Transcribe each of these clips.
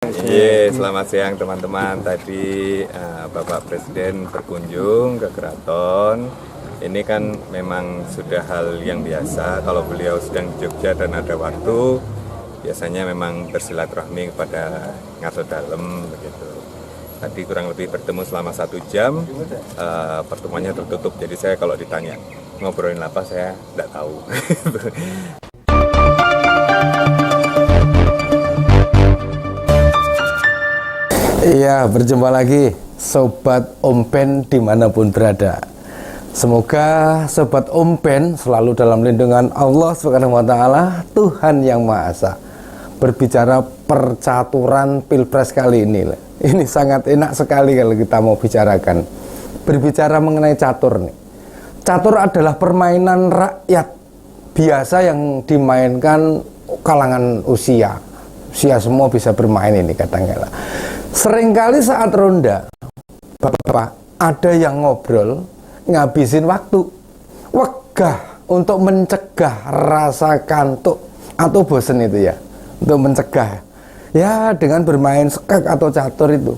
Selamat siang teman-teman. Tadi Bapak Presiden berkunjung ke keraton. Ini kan memang sudah hal yang biasa kalau beliau sedang di Jogja dan ada waktu, biasanya memang bersilaturahmi kepada Ngarso Dalem begitu. Tadi kurang lebih bertemu selama 1 jam, pertemuannya tertutup. Jadi saya kalau ditanya ngobrolin apa saya tidak tahu. Iya, berjumpa lagi Sobat Ompen dimanapun berada. Semoga Sobat Ompen selalu dalam lindungan Allah SWT, Tuhan Yang Maha Esa. Berbicara percaturan Pilpres kali ini sangat enak sekali kalau kita mau bicarakan. Berbicara mengenai catur nih. Catur adalah permainan rakyat biasa yang dimainkan kalangan usia. Usia semua bisa bermain ini kadang-kala. Seringkali saat ronda, Bapak, ada yang ngobrol, ngabisin waktu, wegah untuk mencegah rasa kantuk atau bosen itu ya, untuk mencegah ya dengan bermain skak atau catur itu.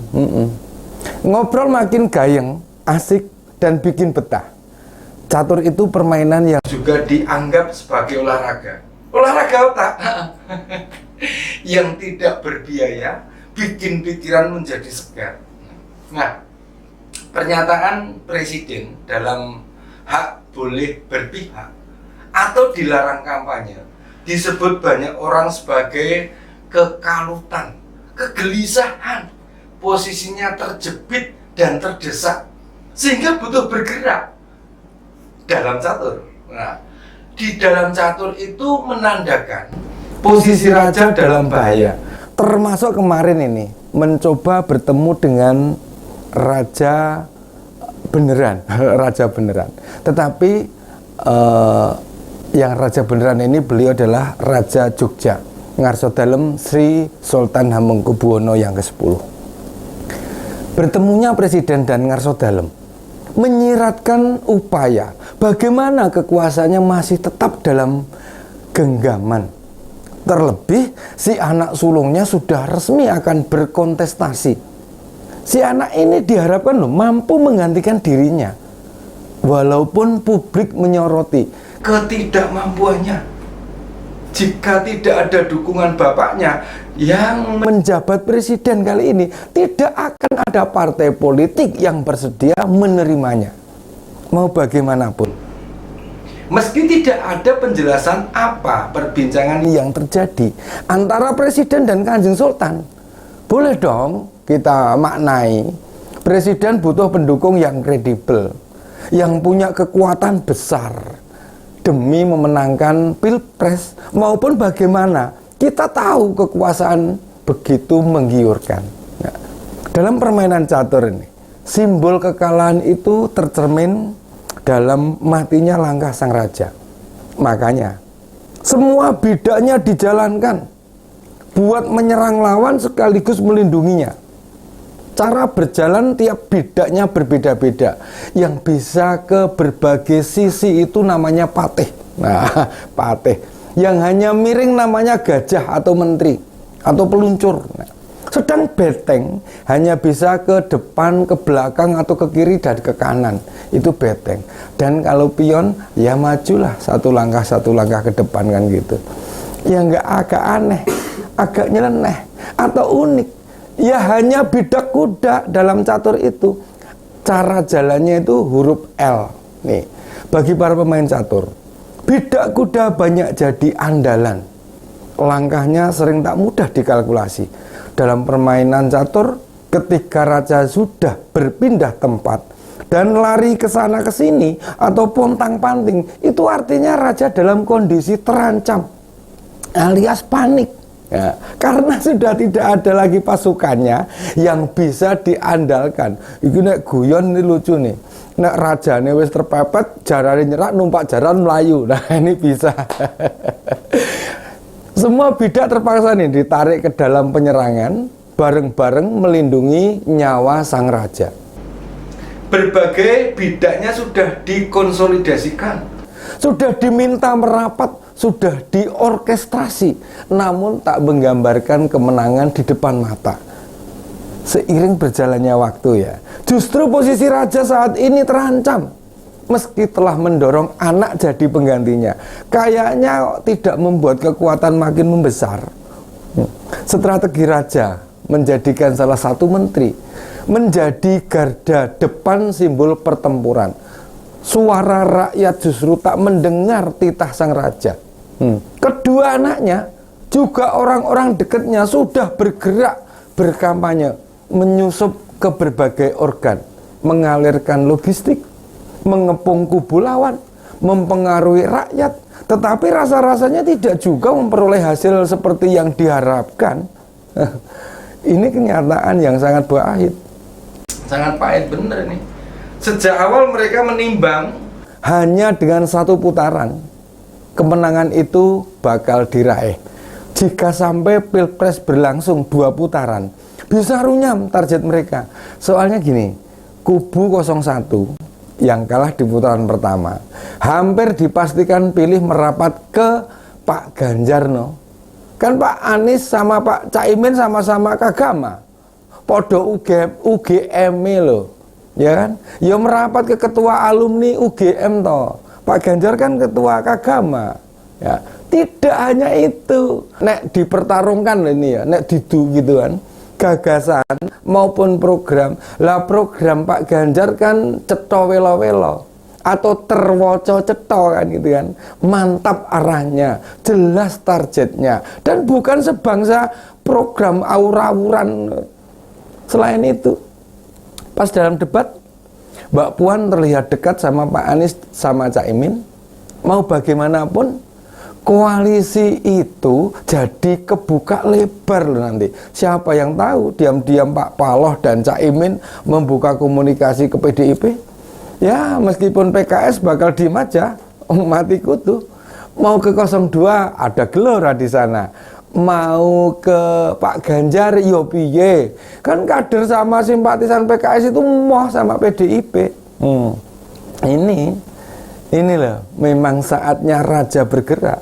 Ngobrol makin gayeng, asik dan bikin betah. Catur itu permainan yang juga dianggap sebagai olahraga otak yang tidak berbiaya, bikin pikiran menjadi segar. Nah, pernyataan Presiden dalam hak boleh berpihak atau dilarang kampanye disebut banyak orang sebagai kekalutan, kegelisahan, posisinya terjepit dan terdesak sehingga butuh bergerak dalam catur. Nah, di dalam catur itu menandakan posisi raja dalam bahaya. Termasuk kemarin ini mencoba bertemu dengan raja beneran, raja beneran. Tetapi yang raja beneran ini beliau adalah Raja Jogja, Ngarso Dalem Sri Sultan Hamengkubuwono yang ke-10. Bertemunya Presiden dan Ngarso Dalem menyiratkan upaya bagaimana kekuasaannya masih tetap dalam genggaman. Terlebih si anak sulungnya sudah resmi akan berkontestasi. Si anak ini diharapkan mampu menggantikan dirinya. Walaupun publik menyoroti ketidakmampuannya. Jika tidak ada dukungan bapaknya yang menjabat presiden kali ini, tidak akan ada partai politik yang bersedia menerimanya. Mau bagaimanapun. Meski tidak ada penjelasan apa perbincangan yang terjadi antara Presiden dan Kanjeng Sultan, boleh dong kita maknai Presiden butuh pendukung yang kredibel, yang punya kekuatan besar demi memenangkan Pilpres maupun bagaimana. Kita tahu kekuasaan begitu menggiurkan. Nah, dalam permainan catur ini, simbol kekalahan itu tercermin dalam matinya langkah sang raja. Makanya semua bidaknya dijalankan buat menyerang lawan sekaligus melindunginya. Cara berjalan tiap bidaknya berbeda-beda. Yang bisa ke berbagai sisi itu namanya patih. Nah, patih. Yang hanya miring namanya gajah atau menteri atau peluncur. Nah, sedang beteng hanya bisa ke depan, ke belakang, atau ke kiri dan ke kanan. Itu beteng. Dan kalau pion, ya majulah satu langkah ke depan kan gitu. Ya nggak agak aneh, agak nyeleneh, atau unik. Ya hanya bidak kuda dalam catur itu. Cara jalannya itu huruf L. Nih, bagi para pemain catur, bidak kuda banyak jadi andalan. Langkahnya sering tak mudah dikalkulasi. Dalam permainan catur, ketika raja sudah berpindah tempat dan lari ke sana ke sini atau pontang-panting, itu artinya raja dalam kondisi terancam alias panik. Ya, karena sudah tidak ada lagi pasukannya yang bisa diandalkan. Iki nek guyon ini lucu nih. Nek rajane wis terpepet, jarane nyerak numpak jaran melayu. Nah, ini bisa. Semua bidak terpaksa nih ditarik ke dalam penyerangan, bareng-bareng melindungi nyawa sang raja. Berbagai bidaknya sudah dikonsolidasikan, sudah diminta merapat, sudah diorkestrasi, namun tak menggambarkan kemenangan di depan mata. Seiring berjalannya waktu ya, justru posisi raja saat ini terancam. Meski telah mendorong anak jadi penggantinya, kayaknya tidak membuat kekuatan makin membesar. Strategi raja menjadikan salah satu menteri menjadi garda depan simbol pertempuran. Suara rakyat justru tak mendengar titah sang raja. Kedua anaknya, juga orang-orang dekatnya sudah bergerak berkampanye, menyusup ke berbagai organ, mengalirkan logistik, mengepung kubu lawan, mempengaruhi rakyat. Tetapi rasa-rasanya tidak juga memperoleh hasil seperti yang diharapkan. Ini kenyataan yang sangat pahit. Sangat pahit bener nih. Sejak awal mereka menimbang hanya dengan satu putaran kemenangan itu bakal diraih. Jika sampai pilpres berlangsung 2 putaran, bisa runyam target mereka. Soalnya gini, kubu 01 yang kalah di putaran pertama hampir dipastikan pilih merapat ke Pak Ganjar, no. Kan Pak Anies sama Pak Caimin sama-sama kagama, podo UGM loh, ya kan? Ya merapat ke ketua alumni UGM toh. Pak Ganjar kan ketua kagama, ya. Tidak hanya itu, nek dipertarungkan ini ya, nek didu gitu kan, gagasan maupun program. Lah program Pak Ganjar kan cetha welo-welo atau terwoco cetha kan gitu kan, mantap arahnya, jelas targetnya, dan bukan sebangsa program aur-auran. Selain itu, pas dalam debat Mbak Puan terlihat dekat sama Pak Anies sama Caimin. Mau bagaimanapun koalisi itu jadi kebuka lebar loh nanti. Siapa yang tahu diam-diam Pak Paloh dan Caimin membuka komunikasi ke PDIP. Ya meskipun PKS bakal diem aja, mati kutu. Mau ke 02 ada Gelora di sana. Mau ke Pak Ganjar yo piye, kan kader sama simpatisan PKS itu moh sama PDIP. Ini loh, memang saatnya raja bergerak,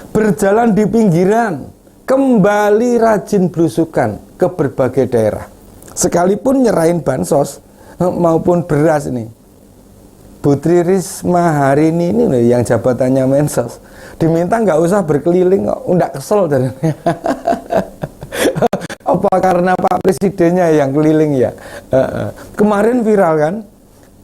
berjalan di pinggiran, kembali rajin belusukan ke berbagai daerah, sekalipun nyerahin bansos maupun beras nih. Putri Risma hari ini loh yang jabatannya Mensos diminta nggak usah berkeliling kok, nggak kesel dan apa karena Pak Presidennya yang keliling ya. Kemarin viral kan,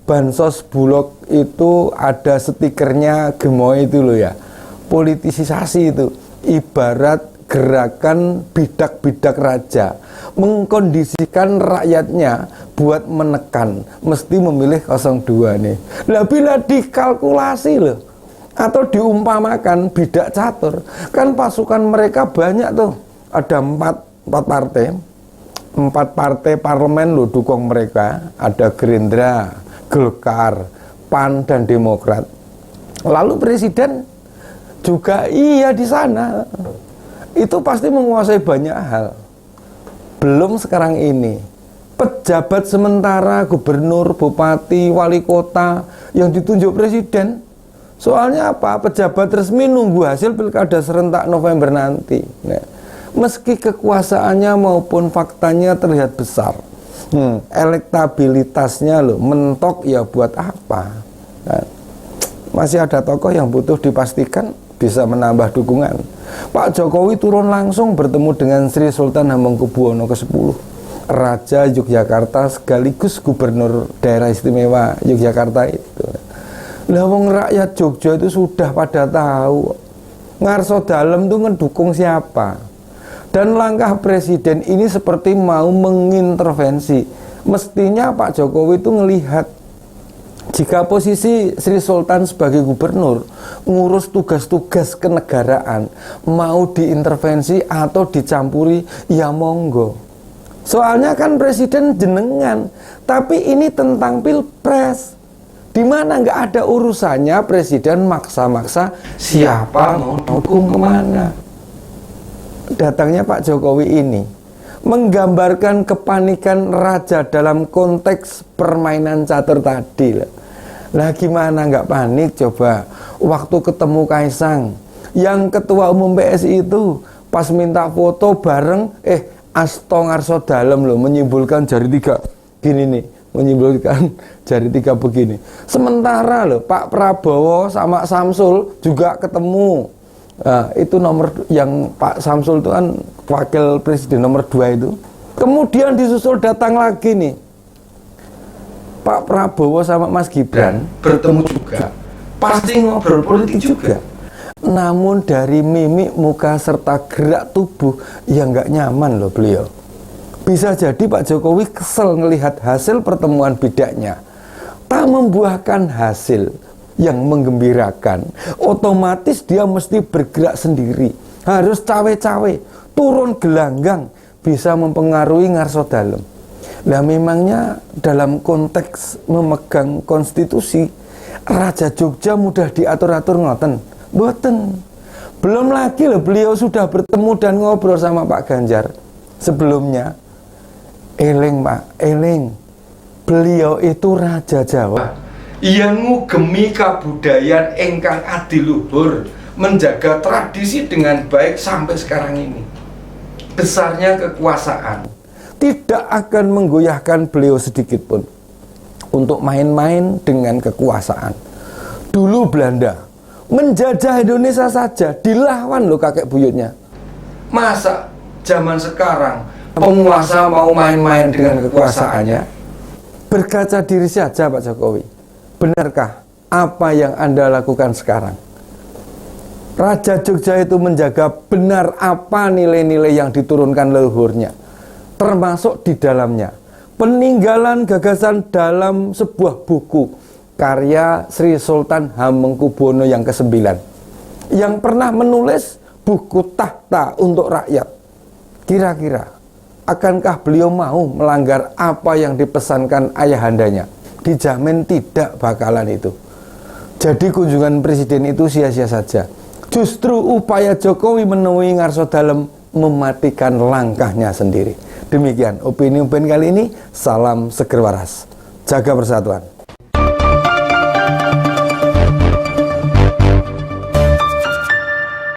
bansos Bulog itu ada stikernya gemoy itu loh ya, politisasi itu, ibarat gerakan bidak-bidak raja, mengkondisikan rakyatnya buat menekan, mesti memilih 02 nih. Lah bila dikalkulasi loh, atau diumpamakan bidak catur, kan pasukan mereka banyak tuh, ada 4 partai parlemen loh dukung mereka, ada Gerindra, Golkar, PAN dan Demokrat. Lalu presiden juga iya di sana. Itu pasti menguasai banyak hal. Belum sekarang ini pejabat sementara, gubernur, bupati, wali kota yang ditunjuk presiden. Soalnya apa? Pejabat resmi nunggu hasil pilkada serentak November nanti. Nah, meski kekuasaannya maupun faktanya terlihat besar, elektabilitasnya loh mentok, ya buat apa? Nah, masih ada tokoh yang butuh dipastikan bisa menambah dukungan. Pak Jokowi turun langsung bertemu dengan Sri Sultan Hamengkubuwono ke-10, Raja Yogyakarta sekaligus gubernur daerah istimewa Yogyakarta itu. Lah wong rakyat Jogja itu sudah pada tahu ngarso dalem tuh ngedukung siapa. Dan langkah presiden ini seperti mau mengintervensi. Mestinya Pak Jokowi itu ngelihat jika posisi Sri Sultan sebagai gubernur ngurus tugas-tugas kenegaraan mau diintervensi atau dicampuri, ya monggo. Soalnya kan presiden jenengan, tapi ini tentang pilpres, dimana nggak ada urusannya presiden maksa-maksa siapa mau dukung kemana. Datangnya Pak Jokowi ini menggambarkan kepanikan raja dalam konteks permainan catur tadi. Lah gimana nggak panik coba waktu ketemu Kaisang, Yang ketua umum PSI itu pas minta foto bareng, Asto Ngarso Dalem loh, menyimpulkan jari 3 gini nih, menyimpulkan jari 3 begini. Sementara loh Pak Prabowo sama Samsul juga ketemu. Nah, itu nomor yang Pak Samsul itu kan wakil presiden nomor 2 itu. Kemudian disusul datang lagi nih Pak Prabowo sama Mas Gibran bertemu juga. Pasti ngobrol politik juga. Namun dari mimik muka serta gerak tubuh yang nggak nyaman loh beliau. Bisa jadi Pak Jokowi kesel ngelihat hasil pertemuan bidaknya tak membuahkan hasil yang menggembirakan. Otomatis dia mesti bergerak sendiri, harus cawe-cawe, turun gelanggang, bisa mempengaruhi Ngarso Dalem. Nah memangnya dalam konteks memegang konstitusi, Raja Jogja mudah diatur-atur ngoten. Boten. Belum lagi loh beliau sudah bertemu dan ngobrol sama Pak Ganjar sebelumnya. Eling Pak, eling. Beliau itu Raja Jawa yang ngugemi kabudayaan ingkang adiluhur, menjaga tradisi dengan baik sampai sekarang ini. Besarnya kekuasaan tidak akan menggoyahkan beliau sedikit pun untuk main-main dengan kekuasaan. Dulu Belanda menjajah Indonesia saja dilawan loh kakek buyutnya. Masa zaman sekarang penguasa mau main-main dengan kekuasaannya? Berkaca diri saja Pak Jokowi. Benarkah apa yang Anda lakukan sekarang? Raja Jogja itu menjaga benar apa nilai-nilai yang diturunkan leluhurnya, termasuk di dalamnya peninggalan gagasan dalam sebuah buku karya Sri Sultan Hamengkubuwono yang ke-9 yang pernah menulis buku Tahta untuk Rakyat. Kira-kira akankah beliau mau melanggar apa yang dipesankan ayahandanya? Dijamin tidak bakalan itu. Jadi kunjungan presiden itu sia-sia saja. Justru upaya Jokowi menemui Ngarso Dalem mematikan langkahnya sendiri. Demikian opini kali ini. Salam seger waras. Jaga persatuan.